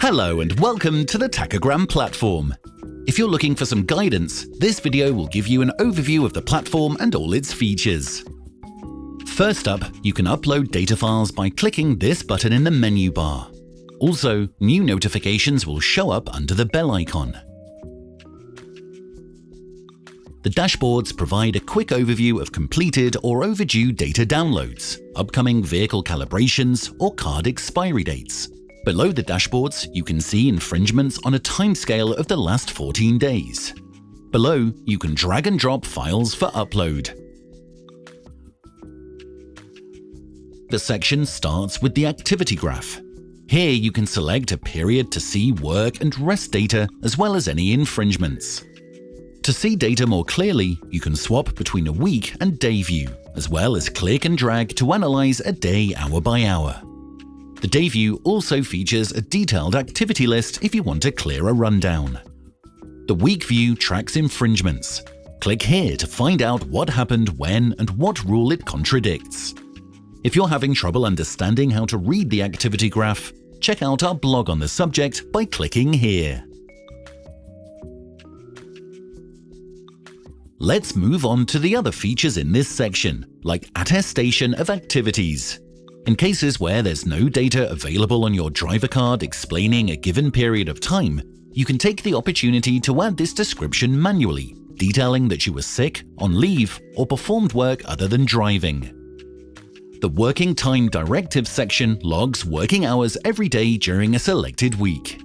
Hello and welcome to the Tachogram platform. If you're looking for some guidance, this video will give you an overview of the platform and all its features. First up, you can upload data files by clicking this button in the menu bar. Also, new notifications will show up under the bell icon. The dashboards provide a quick overview of completed or overdue data downloads, upcoming vehicle calibrations, or card expiry dates. Below the dashboards, you can see infringements on a timescale of the last 14 days. Below, you can drag and drop files for upload. The section starts with the activity graph. Here you can select a period to see work and rest data as well as any infringements. To see data more clearly, you can swap between a week and day view, as well as click and drag to analyze a day hour by hour. The day view also features a detailed activity list if you want a clearer rundown. The week view tracks infringements. Click here to find out what happened when and what rule it contradicts. If you're having trouble understanding how to read the activity graph, check out our blog on the subject by clicking here. Let's move on to the other features in this section, like attestation of activities. In cases where there's no data available on your driver card explaining a given period of time, you can take the opportunity to add this description manually, detailing that you were sick, on leave, or performed work other than driving. The Working Time Directive section logs working hours every day during a selected week.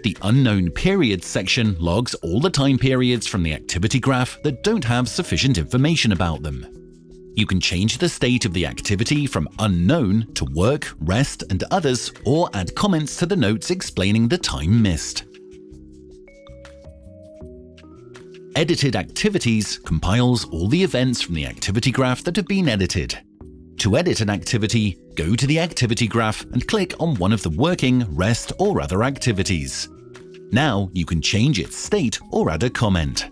The Unknown Periods section logs all the time periods from the activity graph that don't have sufficient information about them. You can change the state of the activity from unknown to work, rest, and others, or add comments to the notes explaining the time missed. Edited Activities compiles all the events from the activity graph that have been edited. To edit an activity, go to the activity graph and click on one of the working, rest, or other activities. Now you can change its state or add a comment.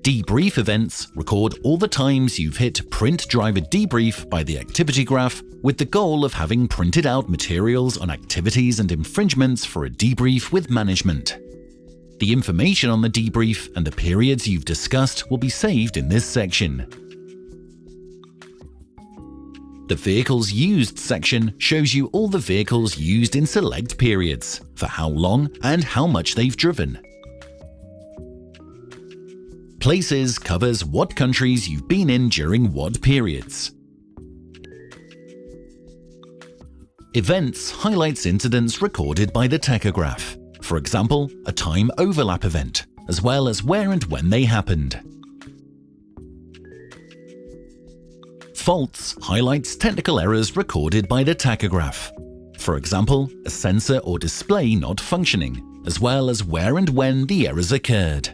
Debrief events record all the times you've hit Print Driver Debrief by the activity graph with the goal of having printed out materials on activities and infringements for a debrief with management. The information on the debrief and the periods you've discussed will be saved in this section. The Vehicles Used section shows you all the vehicles used in select periods, for how long and how much they've driven. Places covers what countries you've been in during what periods. Events highlights incidents recorded by the tachograph, for example, a time overlap event, as well as where and when they happened. Faults highlights technical errors recorded by the tachograph, for example, a sensor or display not functioning, as well as where and when the errors occurred.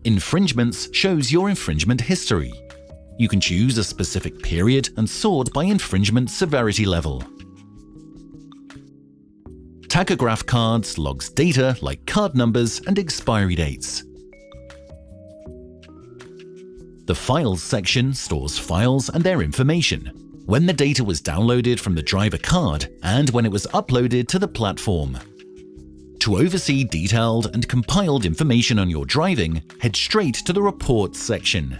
Infringements shows your infringement history. You can choose a specific period and sort by infringement severity level. Tachograph cards logs data like card numbers and expiry dates. The Files section stores files and their information, when the data was downloaded from the driver card and when it was uploaded to the platform. To oversee detailed and compiled information on your driving, head straight to the Reports section.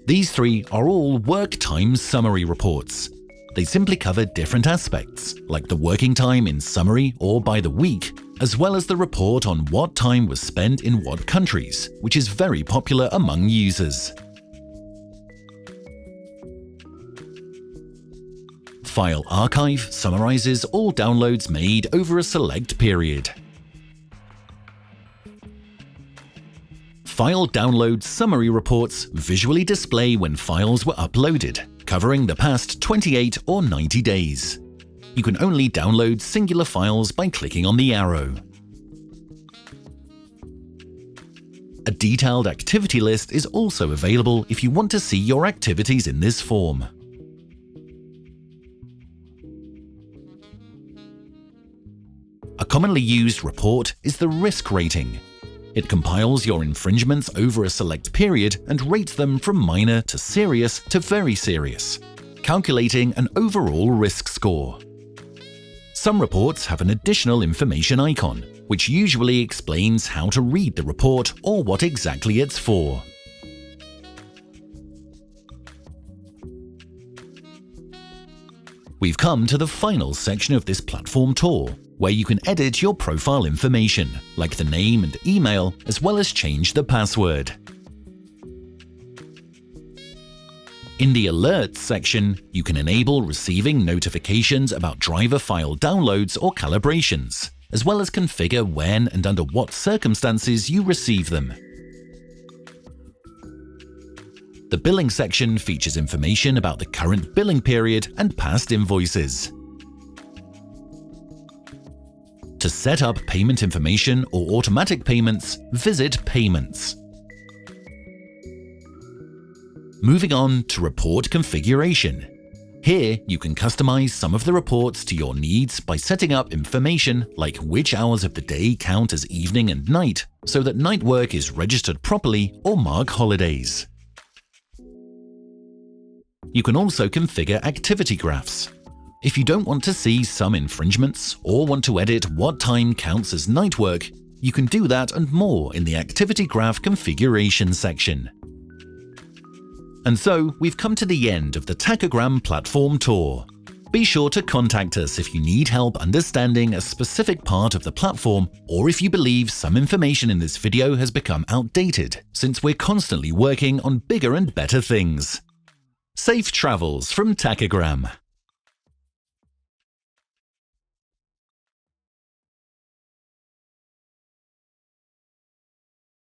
These three are all work time summary reports. They simply cover different aspects, like the working time in summary or by the week, as well as the report on what time was spent in what countries, which is very popular among users. File Archive summarizes all downloads made over a select period. File Download Summary reports visually display when files were uploaded, covering the past 28 or 90 days. You can only download singular files by clicking on the arrow. A detailed activity list is also available if you want to see your activities in this form. A commonly used report is the risk rating. It compiles your infringements over a select period and rates them from minor to serious to very serious, calculating an overall risk score. Some reports have an additional information icon, which usually explains how to read the report or what exactly it's for. We've come to the final section of this platform tour, where you can edit your profile information, like the name and email, as well as change the password. In the Alerts section, you can enable receiving notifications about driver file downloads or calibrations, as well as configure when and under what circumstances you receive them. The Billing section features information about the current billing period and past invoices. To set up payment information or automatic payments, visit Payments. Moving on to Report Configuration. Here, you can customize some of the reports to your needs by setting up information like which hours of the day count as evening and night, so that night work is registered properly, or mark holidays. You can also configure activity graphs. If you don't want to see some infringements or want to edit what time counts as night work, you can do that and more in the Activity Graph Configuration section. And so, we've come to the end of the Tachogram platform tour. Be sure to contact us if you need help understanding a specific part of the platform, or if you believe some information in this video has become outdated, since we're constantly working on bigger and better things. Safe travels from Tachogram.